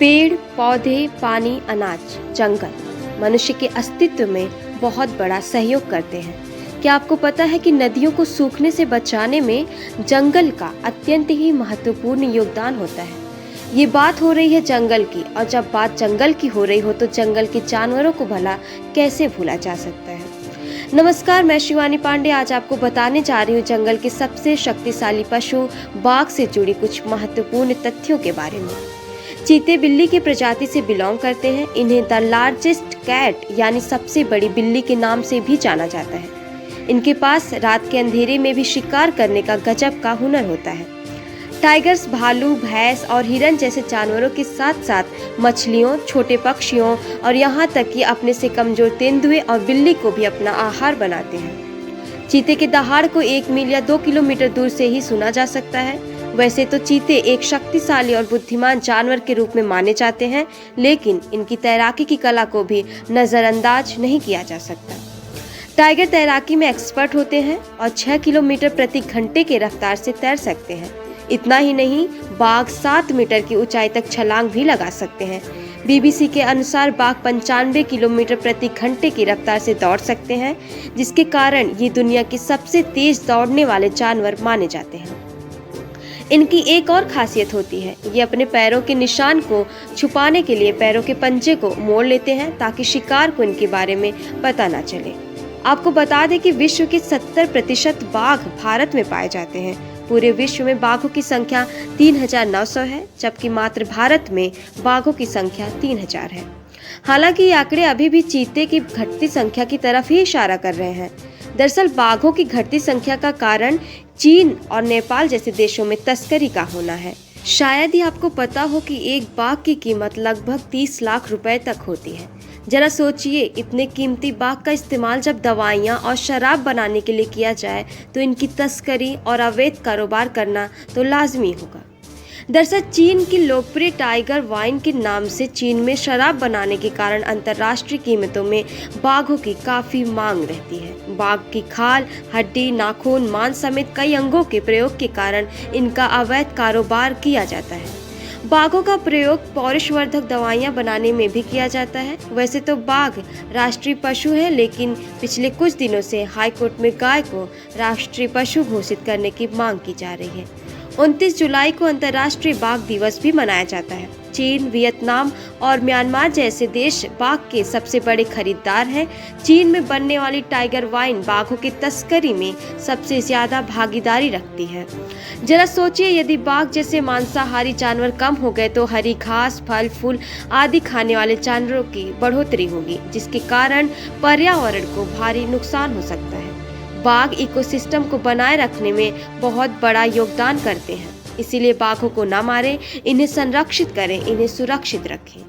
पेड़, पौधे, पानी, अनाज, जंगल मनुष्य के अस्तित्व में बहुत बड़ा सहयोग करते हैं। क्या आपको पता है कि नदियों को सूखने से बचाने में जंगल का अत्यंत ही महत्वपूर्ण योगदान होता है। ये बात हो रही है जंगल की, और जब बात जंगल की हो रही हो तो जंगल के जानवरों को भला कैसे भूला जा सकता है। नमस्कार, मैं शिवानी पांडे आज आपको बताने जा रही हूँ जंगल के सबसे शक्तिशाली पशु बाघ से जुड़ी कुछ महत्वपूर्ण तथ्यों के बारे में। चीते बिल्ली की प्रजाति से बिलोंग करते हैं। इन्हें द लार्जेस्ट कैट यानी सबसे बड़ी बिल्ली के नाम से भी जाना जाता है। इनके पास रात के अंधेरे में भी शिकार करने का गजब का हुनर होता है। टाइगर्स भालू, भैंस और हिरन जैसे जानवरों के साथ साथ मछलियों, छोटे पक्षियों और यहाँ तक कि अपने से कमजोर तेंदुए और बिल्ली को भी अपना आहार बनाते हैं। चीते के दहाड़ को 1 मील या 2 किलोमीटर दूर से ही सुना जा सकता है। वैसे तो चीते एक शक्तिशाली और बुद्धिमान जानवर के रूप में माने जाते हैं, लेकिन इनकी तैराकी की कला को भी नजरअंदाज नहीं किया जा सकता। टाइगर तैराकी में एक्सपर्ट होते हैं और 6 किलोमीटर प्रति घंटे की रफ्तार से तैर सकते हैं। इतना ही नहीं, बाघ 7 मीटर की ऊंचाई तक छलांग भी लगा सकते हैं। बीबीसी के अनुसार बाघ 95 किलोमीटर प्रति घंटे की रफ्तार से दौड़ सकते हैं, जिसके कारण ये दुनिया के सबसे तेज दौड़ने वाले जानवर माने जाते हैं। इनकी एक और खासियत होती है, ये अपने पैरों के निशान को छुपाने के लिए पैरों के पंजे को मोड़ लेते हैं ताकि शिकार को इनके बारे में पता ना चले। आपको बता दें कि विश्व के 70% बाघ भारत में पाए जाते हैं। पूरे विश्व में बाघों की संख्या 3,900 है, जबकि मात्र भारत में बाघों की संख्या 3,000 है। हालांकि ये आंकड़े अभी भी चीते की घटती संख्या की तरफ ही इशारा कर रहे हैं। दरअसल बाघों की घटती संख्या का कारण चीन और नेपाल जैसे देशों में तस्करी का होना है। शायद ही आपको पता हो कि एक बाघ की कीमत लगभग 30 लाख रुपए तक होती है। जरा सोचिए, इतने कीमती बाघ का इस्तेमाल जब दवाइयाँ और शराब बनाने के लिए किया जाए तो इनकी तस्करी और अवैध कारोबार करना तो लाजमी होगा। दरअसल चीन की लोकप्रिय टाइगर वाइन के नाम से चीन में शराब बनाने के कारण अंतर्राष्ट्रीय कीमतों में बाघों की काफी मांग रहती है। बाघ की खाल, हड्डी, नाखून, मांस समेत कई अंगों के प्रयोग के कारण इनका अवैध कारोबार किया जाता है। बाघों का प्रयोग पौरुषवर्धक दवाइयां बनाने में भी किया जाता है। वैसे तो बाघ राष्ट्रीय पशु है, लेकिन पिछले कुछ दिनों से हाईकोर्ट में गाय को राष्ट्रीय पशु घोषित करने की मांग की जा रही है। 29 जुलाई को अंतर्राष्ट्रीय बाघ दिवस भी मनाया जाता है। चीन, वियतनाम और म्यांमार जैसे देश बाघ के सबसे बड़े खरीदार हैं। चीन में बनने वाली टाइगर वाइन बाघों की तस्करी में सबसे ज्यादा भागीदारी रखती है। जरा सोचिए, यदि बाघ जैसे मांसाहारी जानवर कम हो गए तो हरी घास, फल फूल आदि खाने वाले जानवरों की बढ़ोतरी होगी, जिसके कारण पर्यावरण को भारी नुकसान हो सकता है। बाघ इकोसिस्टम को बनाए रखने में बहुत बड़ा योगदान करते हैं। इसीलिए बाघों को न मारें, इन्हें संरक्षित करें, इन्हें सुरक्षित रखें।